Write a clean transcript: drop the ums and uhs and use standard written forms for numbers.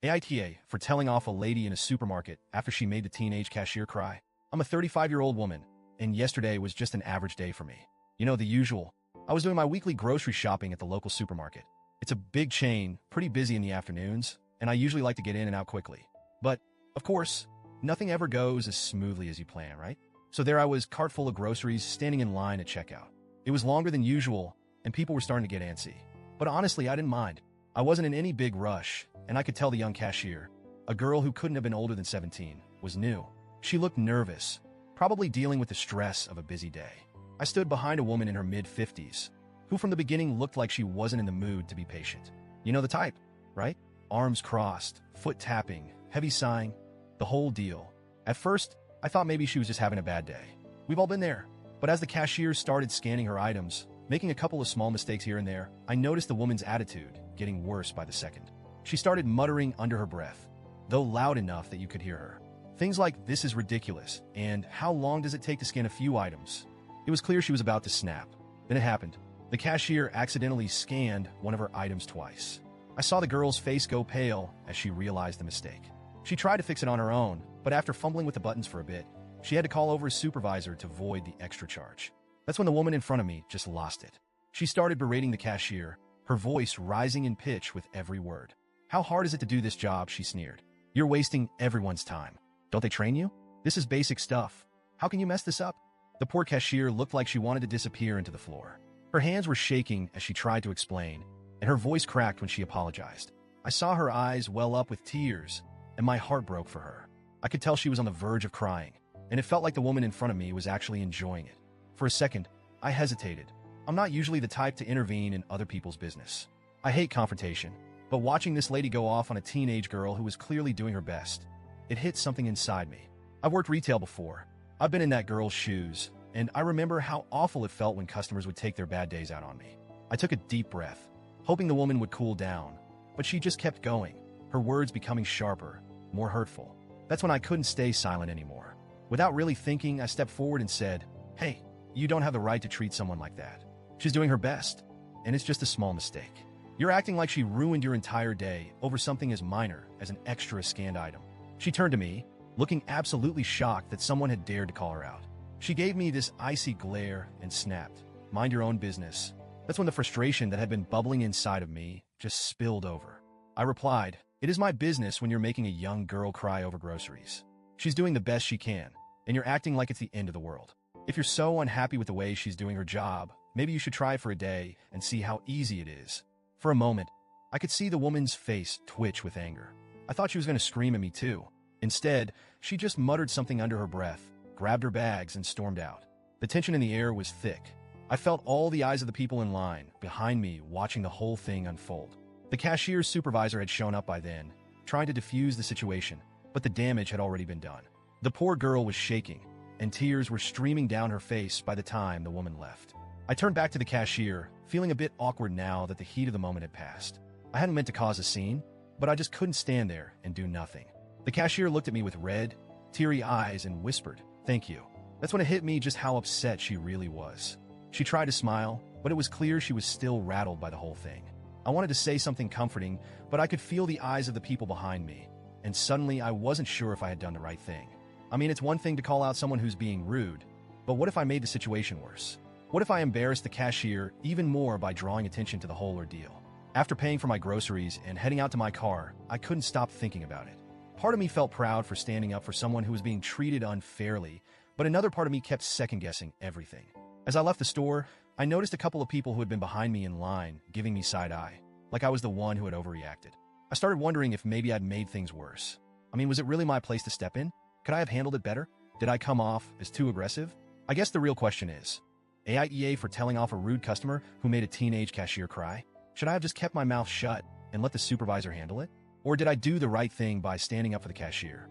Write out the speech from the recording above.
AITA for telling off a lady in a supermarket after she made the teenage cashier cry. I'm a 35-year-old woman, and yesterday was just an average day for me. You know, the usual. I was doing my weekly grocery shopping at the local supermarket. It's a big chain, pretty busy in the afternoons, and I usually like to get in and out quickly. But, of course, nothing ever goes as smoothly as you plan, right? So there I was, cart full of groceries, standing in line at checkout. It was longer than usual, and people were starting to get antsy. But honestly, I didn't mind. I wasn't in any big rush, and I could tell the young cashier, a girl who couldn't have been older than 17, was new. She looked nervous, probably dealing with the stress of a busy day. I stood behind a woman in her mid-50s, who from the beginning looked like she wasn't in the mood to be patient. You know the type, right? Arms crossed, foot tapping, heavy sighing, the whole deal. At first, I thought maybe she was just having a bad day. We've all been there. But as the cashier started scanning her items, making a couple of small mistakes here and there, I noticed the woman's attitude getting worse by the second. She started muttering under her breath, though loud enough that you could hear her. Things like, "This is ridiculous," and "How long does it take to scan a few items?" It was clear she was about to snap. Then it happened. The cashier accidentally scanned one of her items twice. I saw the girl's face go pale as she realized the mistake. She tried to fix it on her own, but after fumbling with the buttons for a bit, she had to call over a supervisor to void the extra charge. That's when the woman in front of me just lost it. She started berating the cashier, her voice rising in pitch with every word. "How hard is it to do this job?" she sneered. "You're wasting everyone's time. Don't they train you? This is basic stuff. How can you mess this up?" The poor cashier looked like she wanted to disappear into the floor. Her hands were shaking as she tried to explain, and her voice cracked when she apologized. I saw her eyes well up with tears, and my heart broke for her. I could tell she was on the verge of crying, and it felt like the woman in front of me was actually enjoying it. For a second, I hesitated. I'm not usually the type to intervene in other people's business. I hate confrontation, but watching this lady go off on a teenage girl who was clearly doing her best, it hit something inside me. I've worked retail before. I've been in that girl's shoes, and I remember how awful it felt when customers would take their bad days out on me. I took a deep breath, hoping the woman would cool down, but she just kept going, her words becoming sharper, more hurtful. That's when I couldn't stay silent anymore. Without really thinking, I stepped forward and said, "Hey, you don't have the right to treat someone like that. She's doing her best, and it's just a small mistake. You're acting like she ruined your entire day over something as minor as an extra scanned item." She turned to me, looking absolutely shocked that someone had dared to call her out. She gave me this icy glare and snapped, "Mind your own business." That's when the frustration that had been bubbling inside of me just spilled over. I replied, "It is my business when you're making a young girl cry over groceries. She's doing the best she can, and you're acting like it's the end of the world. If you're so unhappy with the way she's doing her job, maybe you should try for a day and see how easy it is." For a moment, I could see the woman's face twitch with anger. I thought she was going to scream at me too. Instead, she just muttered something under her breath, grabbed her bags, and stormed out. The tension in the air was thick. I felt all the eyes of the people in line behind me watching the whole thing unfold. The cashier's supervisor had shown up by then, trying to defuse the situation, but the damage had already been done. The poor girl was shaking, and tears were streaming down her face by the time the woman left. I turned back to the cashier, feeling a bit awkward now that the heat of the moment had passed. I hadn't meant to cause a scene, but I just couldn't stand there and do nothing. The cashier looked at me with red, teary eyes and whispered, "Thank you." That's when it hit me just how upset she really was. She tried to smile, but it was clear she was still rattled by the whole thing. I wanted to say something comforting, but I could feel the eyes of the people behind me, and suddenly I wasn't sure if I had done the right thing. I mean, it's one thing to call out someone who's being rude, but what if I made the situation worse? What if I embarrassed the cashier even more by drawing attention to the whole ordeal? After paying for my groceries and heading out to my car, I couldn't stop thinking about it. Part of me felt proud for standing up for someone who was being treated unfairly, but another part of me kept second-guessing everything. As I left the store, I noticed a couple of people who had been behind me in line giving me side-eye, like I was the one who had overreacted. I started wondering if maybe I'd made things worse. I mean, was it really my place to step in? Could I have handled it better? Did I come off as too aggressive? I guess the real question is, AITA for telling off a rude customer who made a teenage cashier cry? Should I have just kept my mouth shut and let the supervisor handle it? Or did I do the right thing by standing up for the cashier?